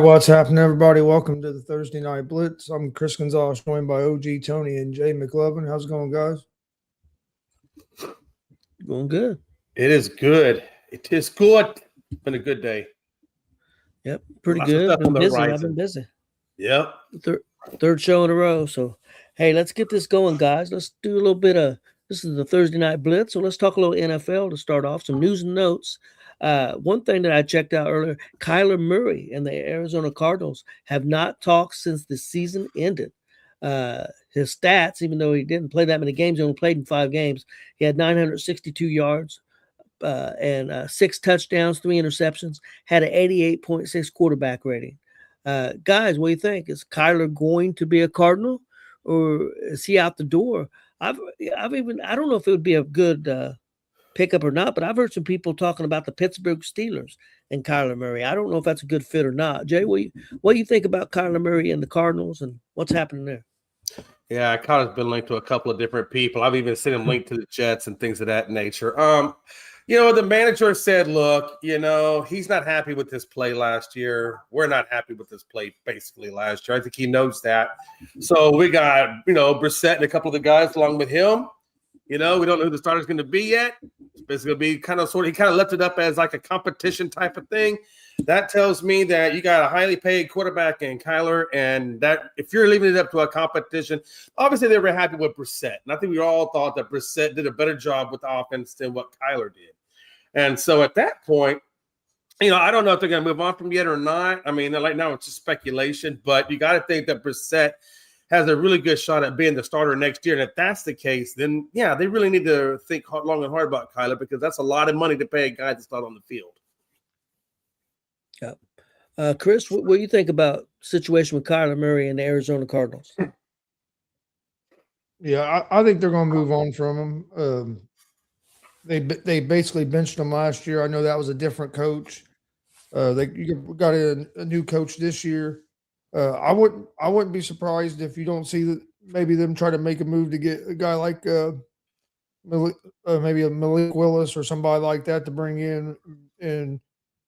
what's happening, everybody? Welcome to the Thursday Night Blitz. I'm Chris Gonzalez, joined by OG Tony and Jay McLovin. How's it going, guys? Going good. It is good. It is good. It's been a good day. Yep, pretty Lots of good. stuff Been on the busy. I've horizon. been busy. Yep. Third show in a row. So, hey, let's get this going, guys. Let's do a little bit of this is the Thursday Night Blitz. So let's talk a little NFL to start off. Some news and notes. One thing that I checked out earlier: Kyler Murray and the Arizona Cardinals have not talked since the season ended. His stats, even though he didn't play that many games, he only played in 5 games. He had 962 yards. And 6 touchdowns, 3 interceptions, had an 88.6 quarterback rating. Guys, what do you think? Is Kyler going to be a Cardinal, or is he out the door? I don't know if it would be a good pickup or not, but I've heard some people talking about the Pittsburgh Steelers and Kyler Murray. I don't know if that's a good fit or not. Jay, what do you think about Kyler Murray and the Cardinals and what's happening there? Yeah, Kyler's been linked to a couple of different people. I've even seen him linked to the Jets and things of that nature. The manager said, look, he's not happy with this play last year. We're not happy with this play basically last year. I think he knows that. So we got, Brissett and a couple of the guys along with him. We don't know who the starter's going to be yet. It's basically going to be he kind of left it up as like a competition type of thing. That tells me that you got a highly paid quarterback in Kyler, and that if you're leaving it up to a competition, obviously they were happy with Brissett. And I think we all thought that Brissett did a better job with the offense than what Kyler did. And so at that point, I don't know if they're going to move on from yet or not. I mean, right now it's just speculation, but you got to think that Brissett has a really good shot at being the starter next year. And if that's the case, then, yeah, they really need to think long and hard about Kyler, because that's a lot of money to pay a guy to start on the field. Yeah. Chris, what do you think about the situation with Kyler Murray and the Arizona Cardinals? Yeah, I think they're going to move on from him. They basically benched him last year. I know that was a different coach. They got a new coach this year. I wouldn't be surprised if you don't see maybe them try to make a move to get a guy like maybe a Malik Willis or somebody like that to bring in and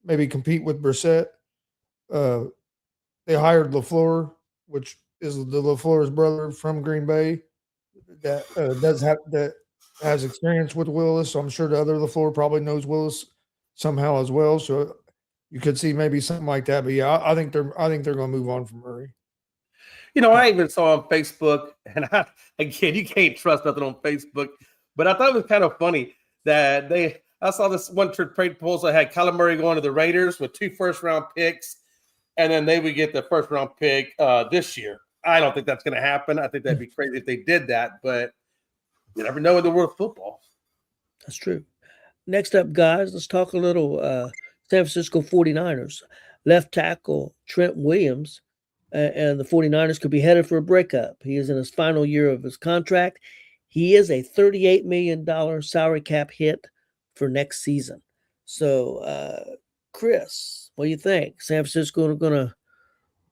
maybe compete with Brissett. They hired LaFleur, which is the LaFleur's brother from Green Bay, that has experience with Willis. So I'm sure the other LaFleur probably knows Willis somehow as well. So you could see maybe something like that. But yeah, I think they're going to move on from Murray. I even saw on Facebook, and again, you can't trust nothing on Facebook, but I thought it was kind of funny that I saw this one trade proposal that had Kyler Murray going to the Raiders with 2 first-round picks, and then they would get the first-round pick this year. I don't think that's going to happen. I think that'd be crazy if they did that, but you never know in the world of football. That's true. Next up, guys, let's talk a little San Francisco 49ers. Left tackle Trent Williams and the 49ers could be headed for a breakup. He is in his final year of his contract. He is a $38 million salary cap hit for next season. So, Chris, what do you think? San Francisco are going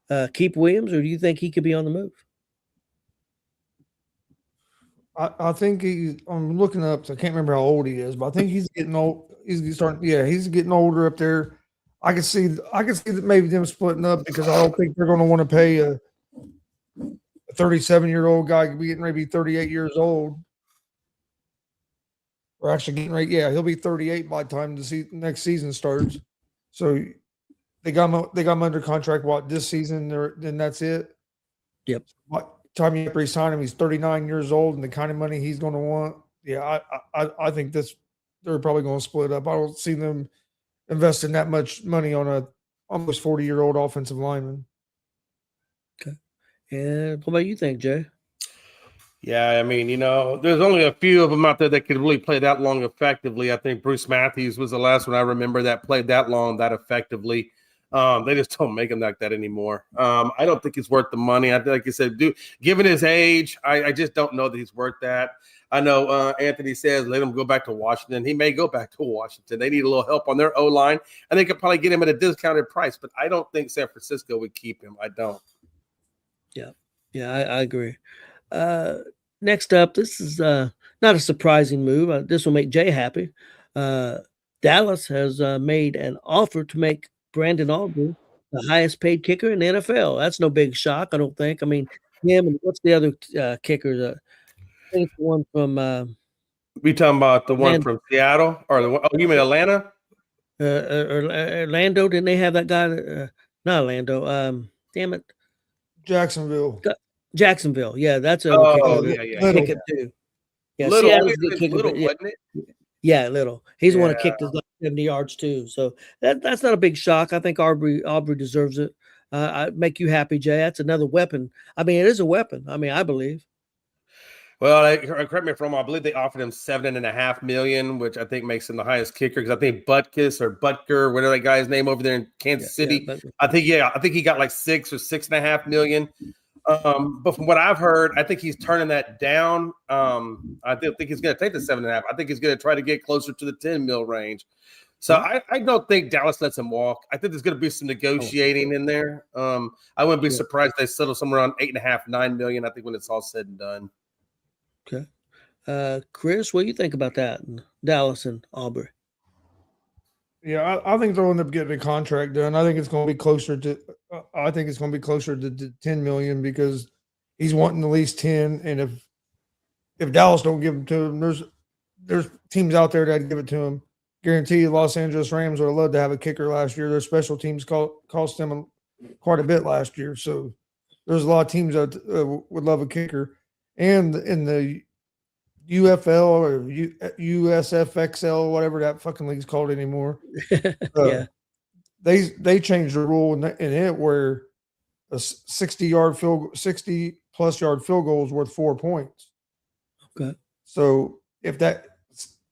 to keep Williams, or do you think he could be on the move? I think I'm looking up, so I can't remember how old he is, but I think he's getting old. He's getting older up there. I can see that maybe them splitting up, because I don't think they're going to want to pay a 37-year-old guy getting ready to be 38 years old. Or actually getting ready, he'll be 38 by the time the next season starts. So they got him under contract this season, then that's it. Yep. What time you re-sign him, he's 39 years old, and the kind of money he's going to want. Yeah, I think they're probably going to split up. I don't see them investing that much money on a almost 40-year-old offensive lineman. Okay. And what about you think, Jay? Yeah, I mean, there's only a few of them out there that could really play that long effectively. I think Bruce Matthews was the last one I remember that played that long, that effectively. They just don't make him like that anymore. I don't think he's worth the money. Like you said, given his age, I just don't know that he's worth that. I know Anthony says let him go back to Washington. He may go back to Washington. They need a little help on their O-line, and they could probably get him at a discounted price. But I don't think San Francisco would keep him. I don't. Yeah, I agree. Next up, this is not a surprising move. This will make Jay happy. Dallas has made an offer to make Brandon Aubrey the highest paid kicker in the NFL. That's no big shock, I don't think. I mean, him and what's the other kicker? I think the one from We talking about the one Land- from Seattle or the one? Oh, you mean Atlanta? Orlando. Didn't they have that guy? Not Orlando. Damn it, Jacksonville. Jacksonville. Yeah, that's a Oh, kicker. yeah. Little. Kick it too. Yeah, Little, Seattle's a good kicker. little, But yeah, wasn't it? yeah, Little. He's the one that Yeah. kicked his like 70 yards too. So that's not a big shock. I think Aubrey deserves it. I make you happy, Jay. That's another weapon. I mean, it is a weapon. I mean, I believe. Well, correct me if I'm wrong. I believe they offered him $7.5 million, which I think makes him the highest kicker. Because I think Butker, whatever that guy's name over there in Kansas City, but I think he got like $6 or $6.5 million. But from what I've heard, I think he's turning that down. I think he's going to take the 7.5. I think he's going to try to get closer to the 10 mil range. So I don't think Dallas lets him walk. I think there's going to be some negotiating in there. I wouldn't be surprised if they settle somewhere around 8.5, 9 million. I think when it's all said and done. Okay. Chris, what do you think about that? Dallas and Aubrey. Yeah, I think they'll end up getting a contract done. I think it's going to be closer to. I think it's going to be closer to 10 million because he's wanting at least 10. And if Dallas don't give him to him, there's teams out there that give it to him. Guarantee you, Los Angeles Rams would have loved to have a kicker last year. Their special teams cost them quite a bit last year. So there's a lot of teams that would love a kicker. And in the UFL or USFXL, whatever that fucking league's called anymore. Yeah. They changed the rule in it where a 60+ yard field goal is worth 4 points. Okay. So if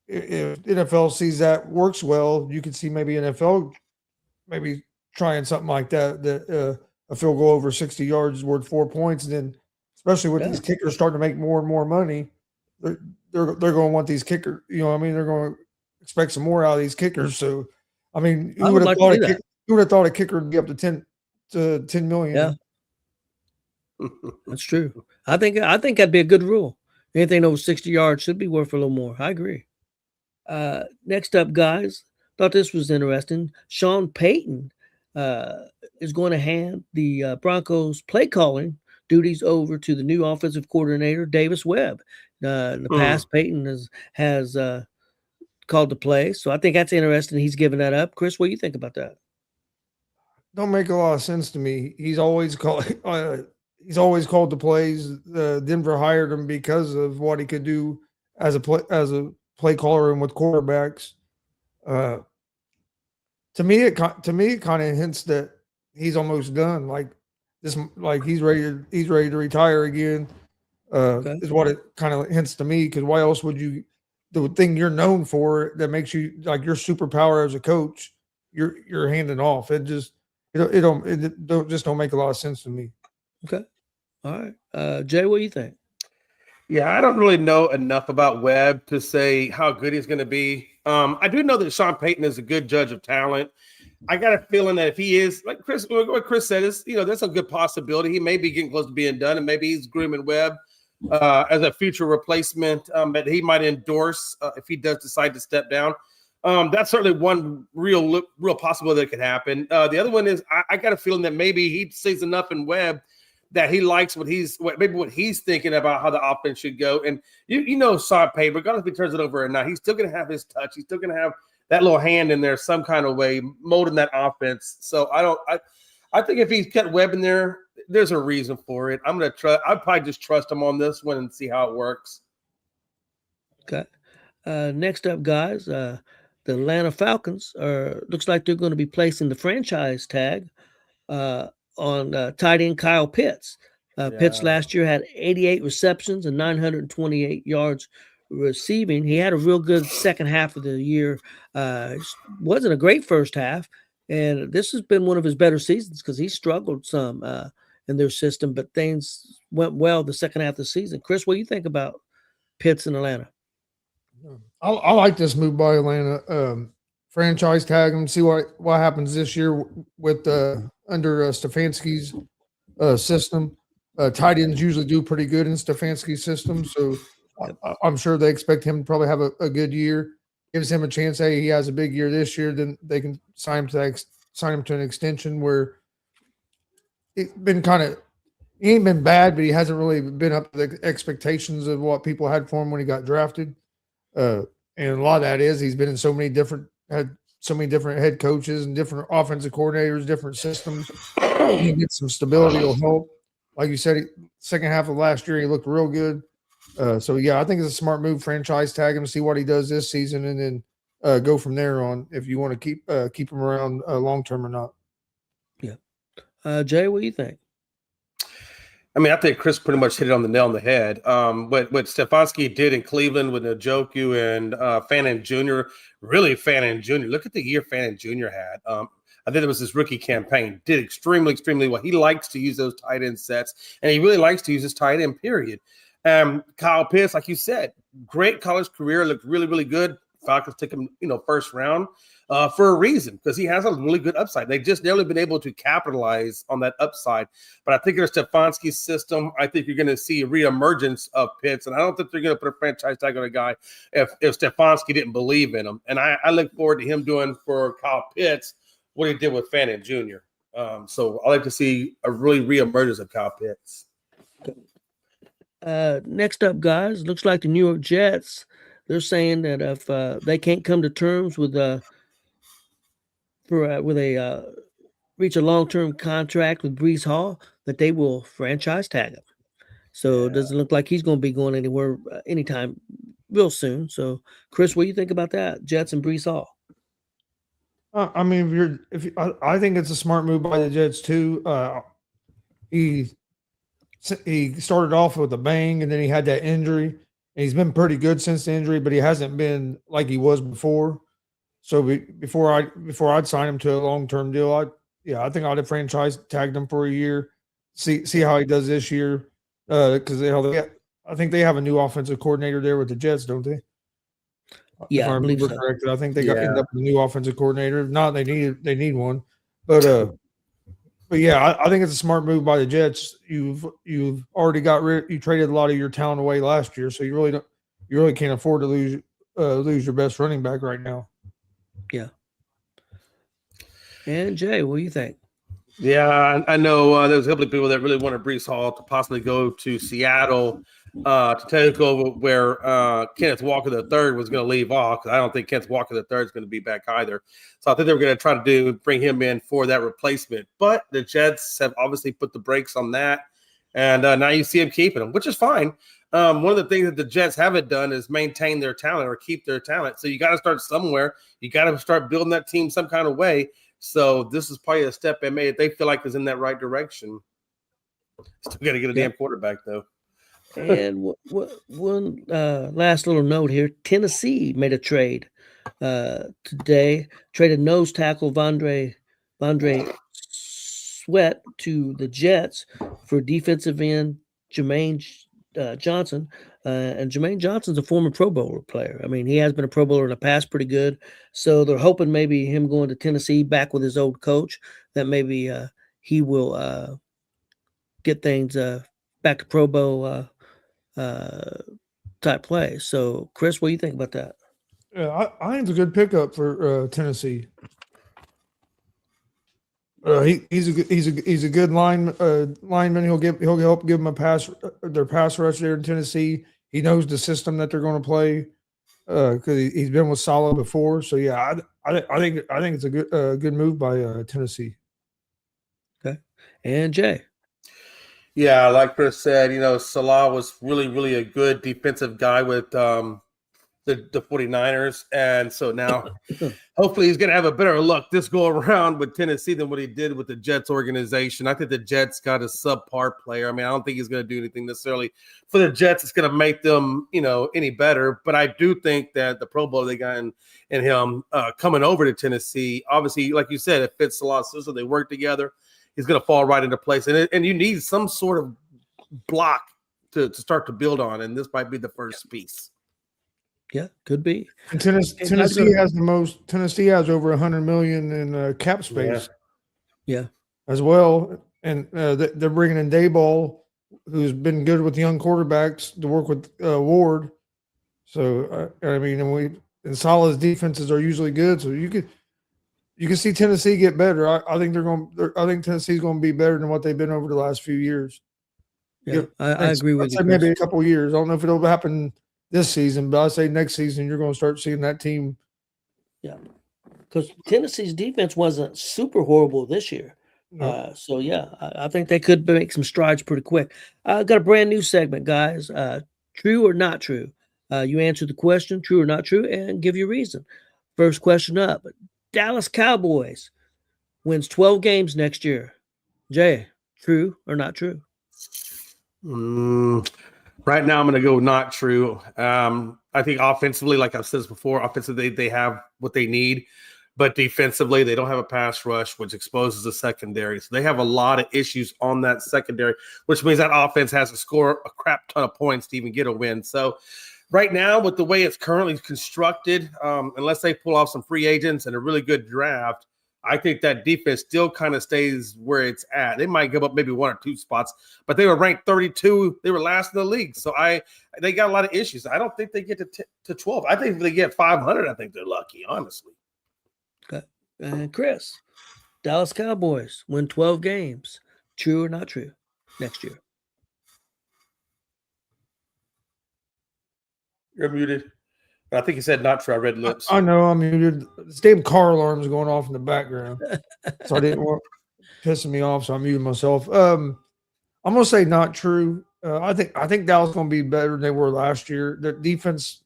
NFL sees that works well, you could see maybe NFL maybe trying something like that a field goal over 60 yards is worth 4 points. And then especially with these kickers starting to make more and more money, they're going to want these kickers. You know what I mean? They're going to expect some more out of these kickers. So, I mean, who would have thought a kicker would be up to 10 million? Yeah. That's true. I think that'd be a good rule. Anything over 60 yards should be worth a little more. I agree. Next up, guys, thought this was interesting. Sean Payton is going to hand the Broncos play calling duties over to the new offensive coordinator, Davis Webb. In the past, Payton has called the play. So I think that's interesting. He's giving that up. Chris, what do you think about that? Don't make a lot of sense to me. He's always called the plays. Denver hired him because of what he could do as a play caller and with quarterbacks. To me, it kind of hints that he's almost done. Like he's ready to retire again. Is what it kind of hints to me. Because why else would you? The thing you're known for that makes you like your superpower as a coach, you're handing off. It don't make a lot of sense to me. Okay, all right, Jay, what do you think? Yeah, I don't really know enough about Webb to say how good he's going to be. I do know that Sean Payton is a good judge of talent. I got a feeling that if he is, like what Chris said, is there's a good possibility he may be getting close to being done, and maybe he's grooming Webb as a future replacement that he might endorse if he does decide to step down. That's certainly one real possibility that could happen. The other one is I got a feeling that maybe he sees enough in Webb that he likes what he's thinking about how the offense should go. And Sean Payton, regardless if he turns it over or not, he's still going to have his touch. He's still going to have that little hand in there some kind of way, molding that offense. So I think if he's kept Webb in there, there's a reason for it. I'd probably just trust him on this one and see how it works. Okay. Next up, guys, the Atlanta Falcons looks like they're going to be placing the franchise tag on tight end Kyle Pitts. Pitts last year had 88 receptions and 928 yards receiving. He had a real good second half of the year. Wasn't a great first half, and this has been one of his better seasons because he struggled some in their system, but things went well the second half of the season. Chris, what do you think about Pitts in Atlanta? I like this move by Atlanta. Franchise tag him, see what happens this year with under Stefanski's system. Tight ends usually do pretty good in Stefanski's system, so I'm sure they expect him to probably have a good year. Gives him a chance. Hey, he has a big year this year, then they can sign him to an extension where it's been kind of he ain't been bad, but he hasn't really been up to the expectations of what people had for him when he got drafted. And a lot of that is he's been in had so many different head coaches and different offensive coordinators, different systems. He get some stability will help. Like you said, second half of last year he looked real good. So yeah, I think it's a smart move. Franchise tag him, see what he does this season, and then go from there on. If you want to keep him around long term or not. Yeah, Jay, what do you think? I mean, I think Chris pretty much hit it on the nail on the head. What Stefanski did in Cleveland with Njoku and Fannin Jr., really Fannin Jr. Look at the year Fannin Jr. had. I think it was his rookie campaign. Did extremely, extremely well. He likes to use those tight end sets, and he really likes to use his tight end, period. Kyle Pitts, like you said, great college career, looked really, really good. Falcons took him, first round for a reason, because he has a really good upside. They've just never been able to capitalize on that upside. But I think in Stefanski's system, I think you're going to see a reemergence of Pitts, and I don't think they're going to put a franchise tag on a guy if Stefanski didn't believe in him. And I look forward to him doing for Kyle Pitts what he did with Fannin Jr. So I like to see a really reemergence of Kyle Pitts. Next up, guys, looks like the New York Jets. They're saying that if they can't come to terms with reach a long-term contract with Brees Hall, that they will franchise tag him. So it doesn't look like he's going to be going anywhere anytime real soon. So, Chris, what do you think about that? Jets and Brees Hall. I mean, I think it's a smart move by the Jets too. He started off with a bang, and then he had that injury, and he's been pretty good since the injury, but he hasn't been like he was before. So before I'd sign him to a long-term deal, I think I'd have franchise tagged him for a year, see how he does this year, because I think they have a new offensive coordinator there with the Jets, don't they? Yeah, if I believe remember so. correctly. I think they ended up with a new offensive coordinator. If not, they need one. But yeah, I think it's a smart move by the Jets. You've already you traded a lot of your talent away last year, so you really can't afford to lose your best running back right now. Yeah. And Jay, what do you think? Yeah, I know there's a couple of people that really wanted Brees Hall to possibly go to Seattle to take over where Kenneth Walker III was going to leave off, because I don't think Kenneth Walker III is going to be back either. So I think they were going to try to bring him in for that replacement. But the Jets have obviously put the brakes on that, and now you see him keeping him, which is fine. One of the things that the Jets haven't done is maintain their talent or keep their talent. So you got to start somewhere. You got to start building that team some kind of way. So this is probably a step they made. They feel like is in that right direction. Still got to get a damn quarterback, though. And one last little note here. Tennessee made a trade today. Traded nose tackle Vondre Sweat to the Jets for defensive end Jermaine Johnson. And Jermaine Johnson's a former Pro Bowler player. I mean, he has been a Pro Bowler in the past pretty good. So they're hoping maybe him going to Tennessee back with his old coach, that maybe he will get things back to Pro Bowl type play. So, Chris, what do you think about that? Yeah, I think it's a good pickup for Tennessee. He's a good lineman. He'll help give them their pass rush there in Tennessee. He knows the system that they're going to play because he's been with Saleh before. So yeah, I think it's a good move by Tennessee. Okay, and Jay. Yeah, like Chris said, Salah was really, really a good defensive guy with the 49ers. And so now hopefully he's going to have a better luck this go around with Tennessee than what he did with the Jets organization. I think the Jets got a subpar player. I mean, I don't think he's going to do anything necessarily for the Jets. It's going to make them, any better. But I do think that the Pro Bowl they got in him coming over to Tennessee, obviously, like you said, it fits Salah's system. They work together. He's going to fall right into place. And you need some sort of block to start to build on. And this might be the first piece. Yeah, could be. And Tennessee has the most. Tennessee has over $100 million in cap space. Yeah, as well. And they're bringing in Dayball, who's been good with young quarterbacks, to work with Ward. So I mean, and Salah's defenses are usually good. So you you can see Tennessee get better. I think I think Tennessee's going to be better than what they've been over the last few years. Yeah, I agree with I'd you, say Chris. maybe a couple years. I don't know if it'll happen this season, but I say next season you're going to start seeing that team. Yeah, because Tennessee's defense wasn't super horrible this year. So yeah, I think they could make some strides pretty quick. I got a brand new segment, guys. True or not true? You answer the question, true or not true, and give your reason. First question up: Dallas Cowboys wins 12 games next year. Jay, true or not true? Right now, I'm going to go not true. I think offensively, like I've said before, offensively they have what they need, but defensively they don't have a pass rush, which exposes the secondary. So they have a lot of issues on that secondary, which means that offense has to score a crap ton of points to even get a win. So right now, with the way it's currently constructed, unless they pull off some free agents and a really good draft, I think that defense still kind of stays where it's at. They might give up maybe 1 or 2 spots, but they were ranked 32. They were last in the league. So they got a lot of issues. I don't think they get to 12. I think if they get 500, I think they're lucky, honestly. Okay. And Chris, Dallas Cowboys win 12 games. True or not true next year? You're muted. I think he said not true. I read lips. I know. I mean, this damn car alarm is going off in the background, so I didn't want pissing me off. So I muted myself. I'm gonna say not true. I think Dallas is gonna be better than they were last year. The defense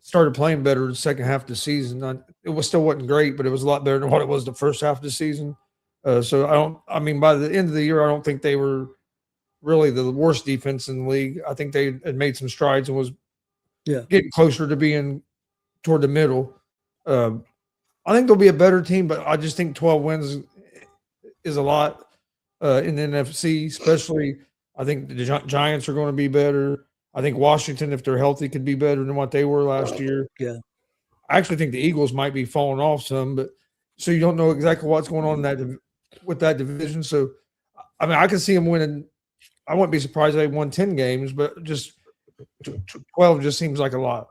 started playing better the second half of the season. It still wasn't great, but it was a lot better than what it was the first half of the season. So I mean, by the end of the year, I don't think they were really the worst defense in the league. I think they had made some strides and was getting closer to being toward the middle. I think they'll be a better team, but I just think 12 wins is a lot in the NFC, especially I think the Giants are going to be better. I think Washington, if they're healthy, could be better than what they were last year. Yeah. I actually think the Eagles might be falling off some, but so you don't know exactly what's going on with that division. So, I mean, I can see them winning. I wouldn't be surprised if they won 10 games, but just 12 just seems like a lot.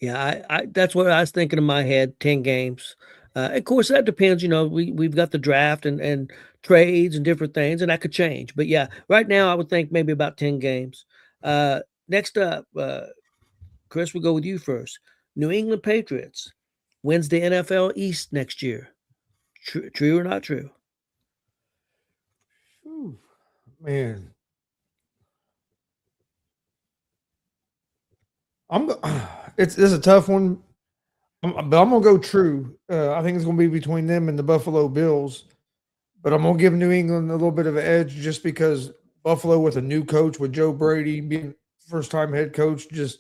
Yeah, I that's what I was thinking in my head, 10 games. Of course, that depends. We've got the draft and trades and different things, and that could change. But yeah, right now I would think maybe about 10 games. Next up, Chris, we'll go with you first. New England Patriots wins the NFL East next year. True or not true? Man. It's a tough one, but I'm gonna go true. I think it's gonna be between them and the Buffalo Bills, but I'm gonna give New England a little bit of an edge just because Buffalo with a new coach with Joe Brady being first time head coach, just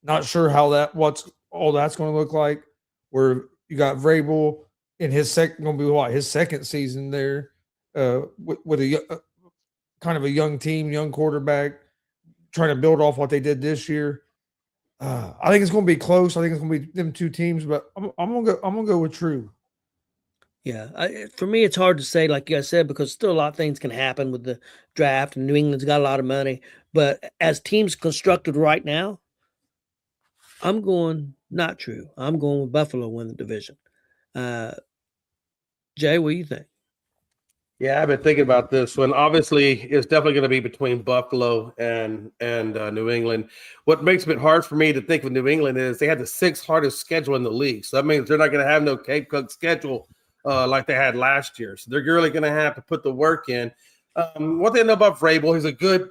not sure how what's all that's going to look like. Where you got Vrabel in his his second season there with a kind of a young team, young quarterback, trying to build off what they did this year. I think it's going to be close. I think it's going to be them two teams, but I'm gonna go with true. Yeah, for me, it's hard to say, like I said, because still a lot of things can happen with the draft, and New England's got a lot of money. But as teams constructed right now, I'm going not true. I'm going with Buffalo win the division. Jay, what do you think? Yeah, I've been thinking about this one. Obviously, it's definitely going to be between Buffalo and New England. What makes it hard for me to think of New England is they had the 6th hardest schedule in the league. So that means they're not going to have no Cape Cook schedule like they had last year. So they're really going to have to put the work in. What they know about Vrabel, he's a good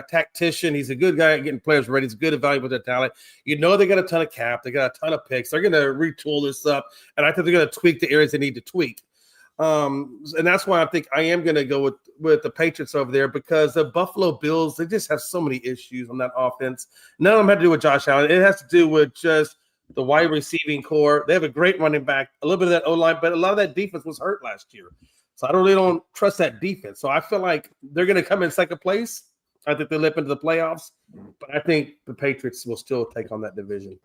tactician. He's a good guy at getting players ready. He's good at evaluating their talent. You know they got a ton of cap. They got a ton of picks. They're going to retool this up, and I think they're going to tweak the areas they need to tweak. And that's why I think I am going to go with the Patriots over there because the Buffalo Bills, they just have so many issues on that offense. None of them had to do with Josh Allen. It has to do with just the wide receiving core. They have a great running back, a little bit of that O-line, but a lot of that defense was hurt last year. So I really don't trust that defense. So I feel like they're going to come in second place. I think they lip into the playoffs, but I think the Patriots will still take on that division.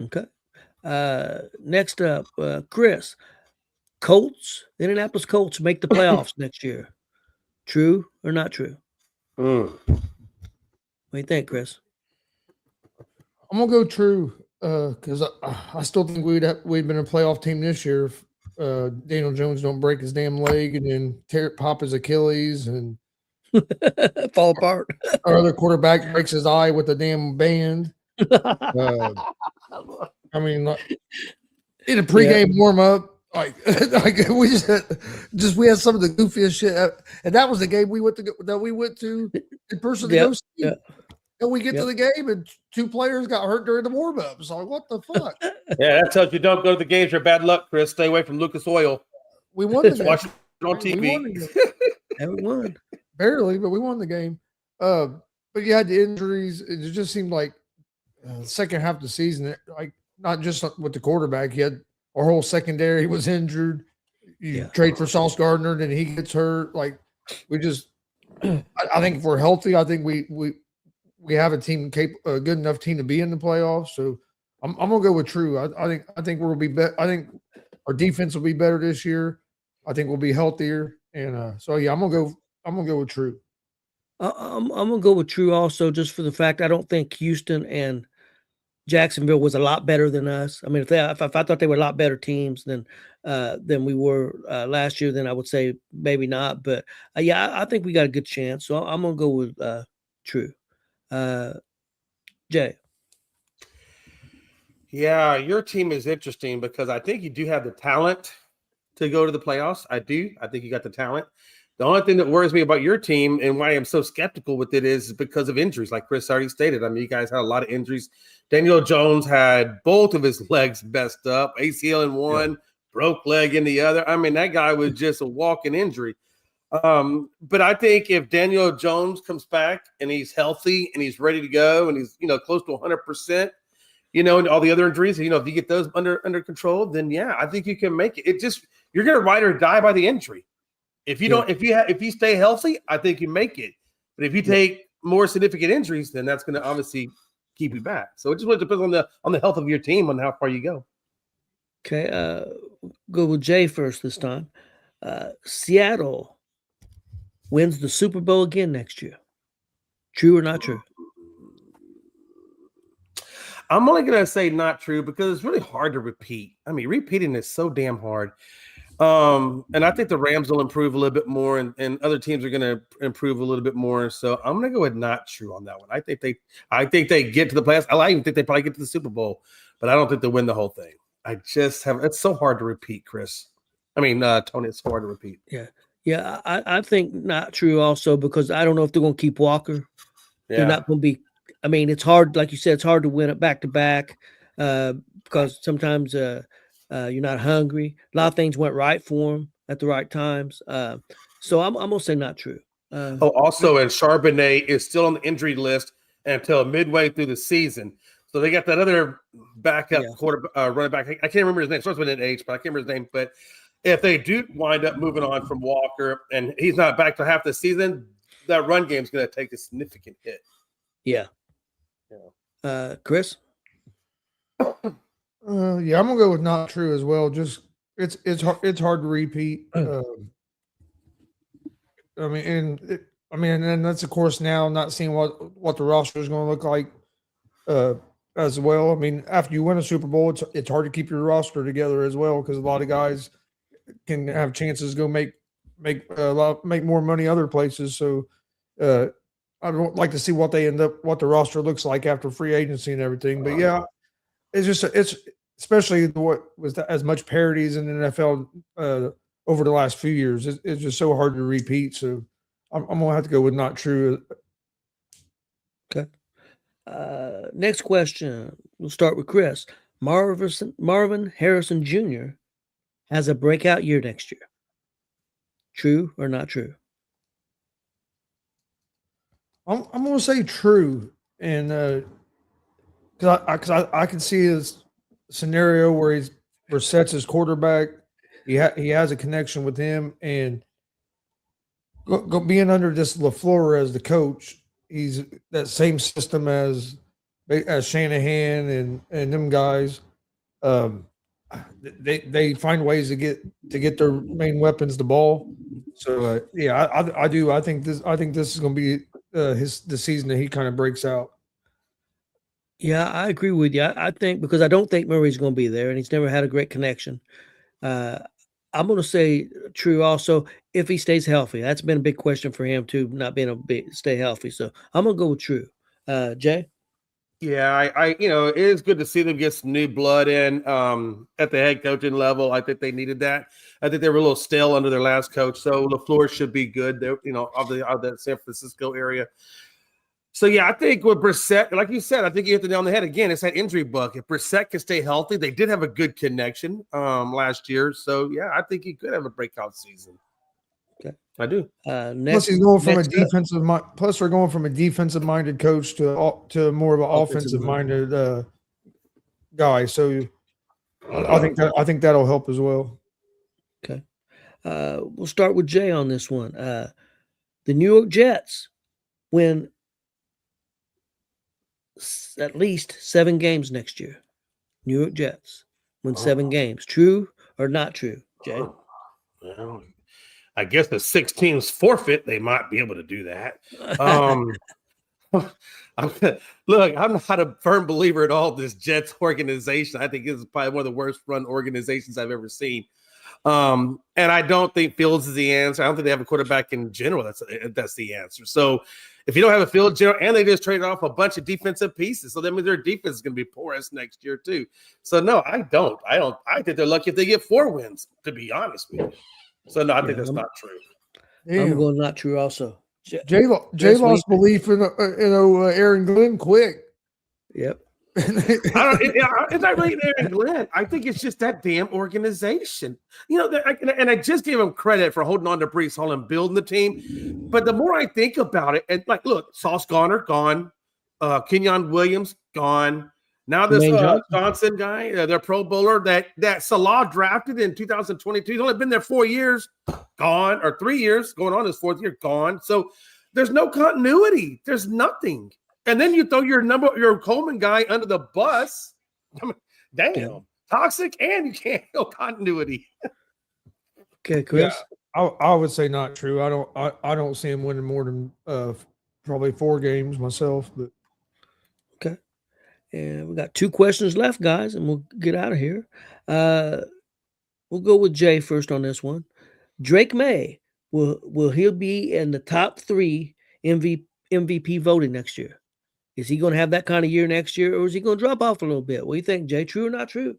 Okay. Next up, Chris. Indianapolis Colts make the playoffs next year. True or not true? What do you think, Chris? I'm gonna go true because I still think we'd been a playoff team this year Daniel Jones don't break his damn leg and then pop his Achilles, and fall apart. our other quarterback breaks his eye with a damn band. I mean, in a pregame warm up, like we we had some of the goofiest shit, and that was the game we went to in person to go see. Yep. And we get to the game, and 2 players got hurt during the warm up. So like, what the fuck? Yeah, that tells you don't go to the games. You're bad luck, Chris. Stay away from Lucas Oil. We won the game. Watch it on TV. We won. Barely, but we won the game. But you had the injuries. It just seemed like the second half of the season, like not just with the quarterback, you had our whole secondary was injured. You trade for Sauce Gardner, then he gets hurt. Like we just, I think if we're healthy, I think we have a team a good enough team to be in the playoffs. So I'm gonna go with True. I think we'll be better. I think our defense will be better this year. I think we'll be healthier, and so yeah, I'm gonna go with True. I'm gonna go with True also, just for the fact I don't think Houston and Jacksonville was a lot better than us. I mean, if I thought they were a lot better teams than we were last year, then I would say maybe not. But I think we got a good chance. So I'm gonna go with True. Jay. Yeah, your team is interesting because I think you do have the talent to go to the playoffs. I do. I think you got the talent. The only thing that worries me about your team and why I'm so skeptical with it is because of injuries, like Chris already stated. I mean, you guys had a lot of injuries. Daniel Jones had both of his legs messed up, ACL in one, broke leg in the other. I mean, that guy was just a walking injury. But I think if Daniel Jones comes back and he's healthy and he's ready to go and he's, close to 100%, and all the other injuries, if you get those under control, then yeah, I think you can make it. You're going to ride or die by the injury. If you don't, if you stay healthy, I think you make it. But if you take more significant injuries, then that's going to obviously keep you back. So it just really depends on the health of your team, on how far you go. Okay, go with Jay first this time. Seattle wins the Super Bowl again next year. True or not true? I'm only going to say not true because it's really hard to repeat. I mean, repeating is so damn hard. And I think the Rams will improve a little bit more, and other teams are going to improve a little bit more. So I'm going to go with not true on that one. I think they get to the playoffs. I even think they probably get to the Super Bowl, but I don't think they'll win the whole thing. It's so hard to repeat, Chris. I mean, Tony, it's hard to repeat. Yeah. I think not true also because I don't know if they're going to keep Walker. Yeah. They're not going to be. I mean, it's hard, like you said, it's hard to win it back to back because sometimes you're not hungry. A lot of things went right for him at the right times. So I'm going to say not true. Also, and Charbonnet is still on the injury list until midway through the season. So they got that other backup running back. I can't remember his name. It starts with an H, but I can't remember his name. But if they do wind up moving on from Walker and he's not back for half the season, that run game is going to take a significant hit. Yeah. Chris? I'm gonna go with not true as well. Just it's hard to repeat. And that's of course now not seeing what the roster is going to look like as well. I mean, after you win a Super Bowl, it's hard to keep your roster together as well because a lot of guys can have chances to go make more money other places. So I don't like to see what the roster looks like after free agency and everything. But yeah, it's especially what was as much parodies in the NFL over the last few years. It's just so hard to repeat. So I'm gonna have to go with not true. Okay. Next question. We'll start with Chris. Marvin Harrison Jr. has a breakout year next year. True or not true? I'm gonna say true, and because I can see his scenario where Brissett's his quarterback. He has a connection with him, and being under this LaFleur as the coach, he's that same system as Shanahan and them guys. They find ways to get their main weapons the ball. So I do. I think this is going to be the season that he kind of breaks out. Yeah, I agree with you. I think because I don't think Murray's going to be there, and he's never had a great connection. I'm going to say true also if he stays healthy. That's been a big question for him too, not being able to stay healthy. So I'm going to go with true. Jay? Yeah, I it is good to see them get some new blood in at the head coaching level. I think they needed that. I think they were a little stale under their last coach, so LaFleur should be good. They're of the San Francisco area. So yeah, I think with Brissett, like you said, I think you hit the nail on the head again. It's that injury bug. If Brissett can stay healthy, they did have a good connection last year. So yeah, I think he could have a breakout season. Okay, I do. Plus, he's going from a defensive. Plus, we're going from a defensive-minded coach to more of an offensive-minded guy. So, I think that'll help as well. Okay, we'll start with Jay on this one. The New York Jets win at least 7 games next year. New York Jets win 7 games. True or not true, Jay? Well, I guess the 6 teams forfeit, they might be able to do that. Look, I'm not a firm believer at all this Jets organization. I think this is probably one of the worst run organizations I've ever seen. And I don't think Fields is the answer. I don't think they have a quarterback in general. That's the answer. So if you don't have a field general, and they just traded off a bunch of defensive pieces, so that means their defense is going to be porous next year too. So no, I don't. I think they're lucky if they get 4 wins. To be honest with you. So no, I think that's not true. I'm going not true also. Jay lost belief in Aaron Glenn quick. Yep. It's not really Aaron Glenn. I think it's just that damn organization. And I just gave him credit for holding on to Breece Hall and building the team. But the more I think about it, and look, Sauce Gardner gone, Kenyon Williams gone. Now this Johnson guy, their Pro Bowler that Salah drafted in 2022. He's only been there 4 years, gone, or 3 years, going on his 4th year, gone. So there's no continuity. There's nothing. And then you throw your Coleman guy under the bus. Damn, toxic, and you can't have continuity. Okay, Chris. Yeah, I would say not true. I don't see him winning more than probably 4 games myself. But okay, and we got 2 questions left, guys, and we'll get out of here. We'll go with Jay first on this one. Drake May will he be in the top 3 MVP voting next year? Is he going to have that kind of year next year, or is he going to drop off a little bit? What do you think, Jay? True or not true?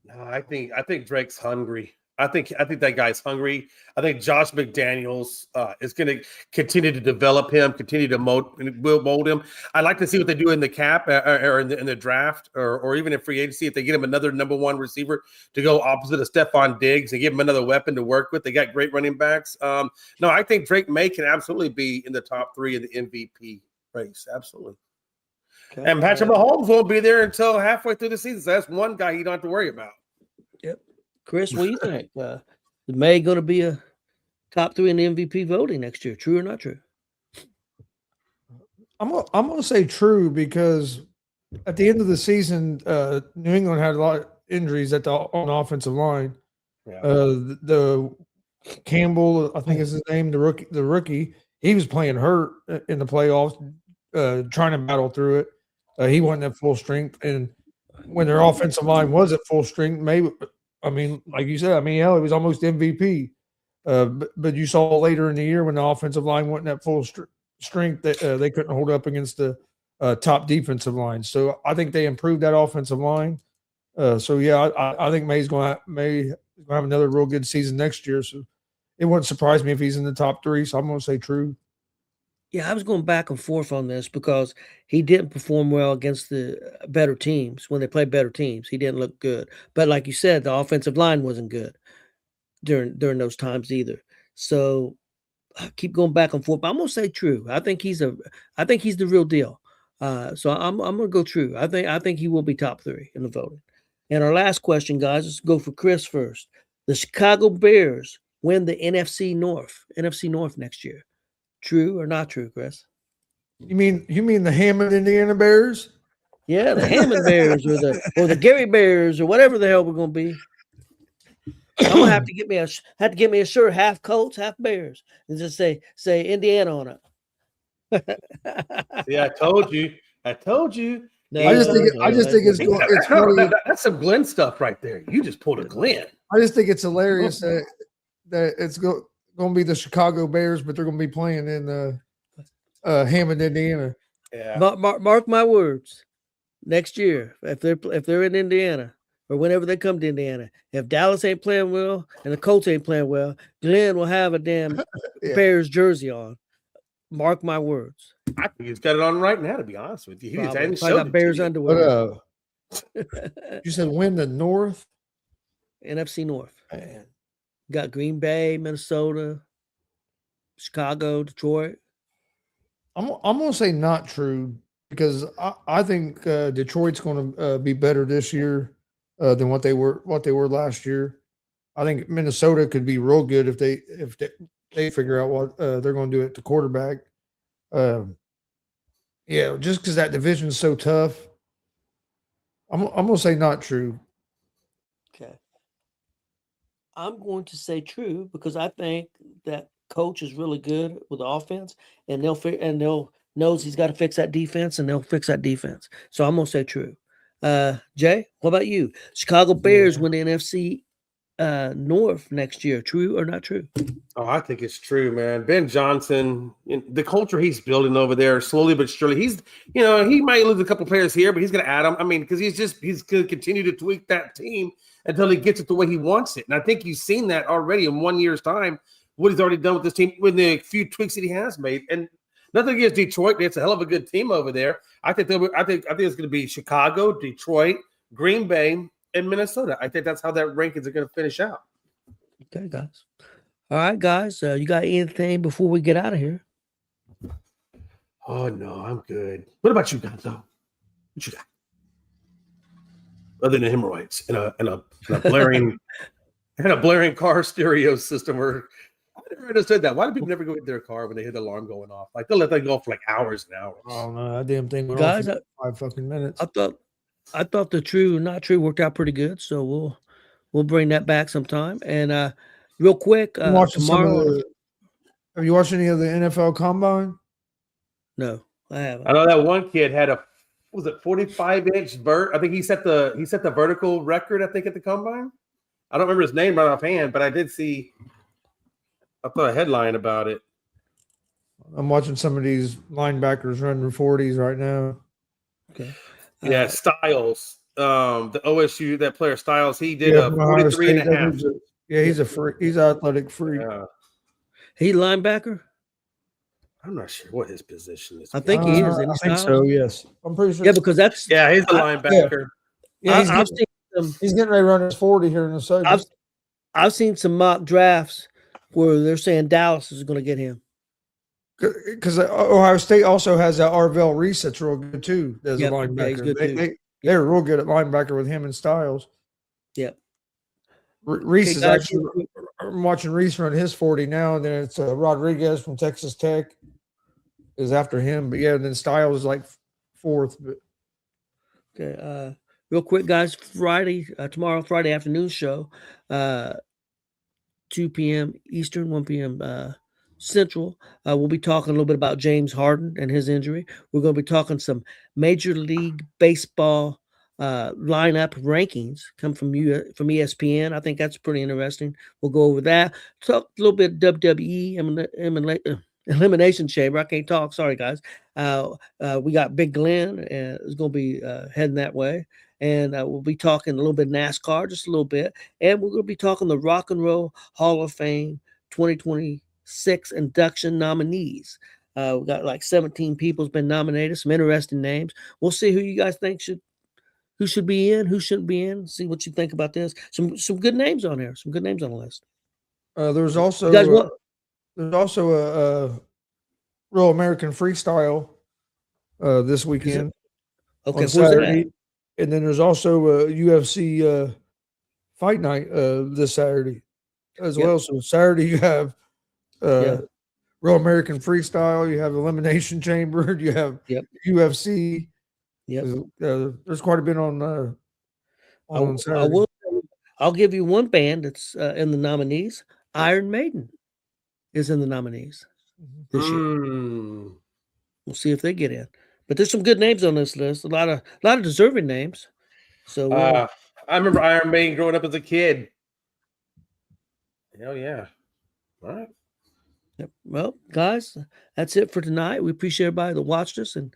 No, I think Drake's hungry. I think that guy's hungry. I think Josh McDaniels is going to continue to develop him, continue to mold him. I'd like to see what they do in the cap or in the draft or even in free agency if they get him another number 1 receiver to go opposite of Stephon Diggs and give him another weapon to work with. They got great running backs. No, I think Drake May can absolutely be in the top 3 of the MVP race. Absolutely. Okay. And Patrick Mahomes won't be there until halfway through the season. So that's one guy you don't have to worry about. Yep. Chris, what do you think? Is May going to be a top 3 in the MVP voting next year? True or not true? I'm going to say true because at the end of the season, New England had a lot of injuries on the offensive line. Yeah. The Campbell, I think is his name, the rookie, he was playing hurt in the playoffs, trying to battle through it. He wasn't at full strength, and when their offensive line was at full strength, maybe. I mean, like you said, he was almost MVP. But you saw later in the year when the offensive line wasn't at full strength, that they couldn't hold up against the top defensive line. So I think they improved that offensive line. So yeah, I think May's going to have another real good season next year. So it wouldn't surprise me if he's in the top 3. So I'm going to say true. Yeah, I was going back and forth on this because he didn't perform well against the better teams. When they played better teams, he didn't look good. But like you said, the offensive line wasn't good during those times either. So I keep going back and forth. But I'm going to say true. I think he's the real deal. So I'm going to go true. I think he will be top 3 in the voting. And our last question, guys, let's go for Chris first. The Chicago Bears win the NFC North next year. True or not true, Chris? You mean the Hammond Indiana Bears? Yeah, the Hammond Bears or the Gary Bears or whatever the hell we're gonna be. I'm gonna have to get me a shirt, half Colts, half Bears, and just say Indiana on it. Yeah, I told you. I just think it's it's funny. That's some Glenn stuff right there. You just pulled a Glenn. I just think it's hilarious that it's going to be the Chicago Bears, but they're going to be playing in Hammond, Indiana. Yeah. Mark my words. Next year, if they're in Indiana or whenever they come to Indiana, if Dallas ain't playing well and the Colts ain't playing well, Glenn will have a damn Bears jersey on. Mark my words. I think he's got it on right now. To be honest with you, he just hadn't I showed got it Bears to you. underwear. But you said win the North, NFC North. man. Got Green Bay, Minnesota, Chicago, Detroit. I'm gonna say not true because I think Detroit's going to be better this year than what they were last year. I think Minnesota could be real good if they figure out what they're going to do at the quarterback. Yeah, just because that division is so tough. I'm gonna say not true. Okay. I'm going to say true because I think that coach is really good with the offense, and they'll knows he's got to fix that defense, and they'll fix that defense. So I'm gonna say true. Jay, what about you? Chicago Bears win the NFC North next year. True or not true? Oh, I think it's true, man. Ben Johnson, the culture he's building over there, slowly but surely. He's, he might lose a couple players here, but he's going to add them. I mean, because he's going to continue to tweak that team until he gets it the way he wants it. And I think you've seen that already in 1 year's time. What he's already done with this team, with the few tweaks that he has made, and nothing against Detroit. It's a hell of a good team over there. I think it's going to be Chicago, Detroit, Green Bay, and Minnesota. I think that's how that rankings are going to finish out. Okay, guys. All right, guys. You got anything before we get out of here? Oh no, I'm good. What about you guys, though? What you got? Other than hemorrhoids and a blaring and a blaring car stereo system, or I never understood that. Why do people never go in their car when they hear the alarm going off? Like they'll let that go for like hours and hours. Oh no, that damn thing went Guys, off in 5 fucking minutes. I thought the true and not true worked out pretty good, so we'll bring that back sometime. And real quick, tomorrow. Have you watched any of the NFL Combine? No, I haven't. I know that one kid had a 45-inch vert. I think he set the vertical record. I think at the combine. I don't remember his name right offhand, but I did see. I thought a headline about it. I'm watching some of these linebackers running 40s right now. Okay. Yeah, Styles, the OSU, that player Styles, he did a 43 and a half. He's a freak. He's an athletic freak. He linebacker? I'm not sure what his position is. I think he is. I think so, yes. I'm pretty sure. Yeah, because that's he's a linebacker. Yeah, he's getting ready to run his 40 here in a second. I've seen some mock drafts where they're saying Dallas is going to get him. Because Ohio State also has that Arvell Reese that's real good too as a linebacker. Yeah, he's good too. They're real good at linebacker with him and Styles. Yep. Reese is actually – I'm watching Reese run his 40 now, and then it's Rodriguez from Texas Tech is after him. But, yeah, and then Styles is like fourth. But. Okay. Real quick, guys, tomorrow, Friday afternoon show, 2 p.m. Eastern, 1 p.m. Central. We'll be talking a little bit about James Harden and his injury. We're going to be talking some Major League Baseball lineup rankings come from ESPN. I think that's pretty interesting. We'll go over that. Talk a little bit WWE Elimination Chamber. I can't talk. Sorry, guys. We got Big Glenn is going to be heading that way. And we'll be talking a little bit NASCAR, just a little bit. And we're going to be talking the Rock and Roll Hall of Fame 2026 induction nominees. We got like 17 people's been nominated, some interesting names. We'll see who you guys think who should be in, who shouldn't be in. See what you think about this. Some good names on there. Some good names on the list. There's also a Real American Freestyle this weekend. Okay, on Saturday. And then there's also a UFC fight night this Saturday as well. So Saturday you have Real American Freestyle, you have Elimination Chamber, you have UFC. There's quite a bit on Saturday. I'll give you one band that's in the nominees. Iron Maiden is in the nominees this year. We'll see if they get in. But there's some good names on this list. A lot of deserving names. So I remember Iron Maiden growing up as a kid. Hell yeah. All right. yep. Well, guys, that's it for tonight. We appreciate everybody that watched us, and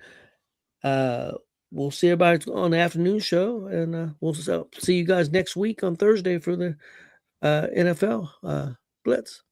we'll see everybody on the afternoon show, and we'll see you guys next week on Thursday for the NFL Blitz.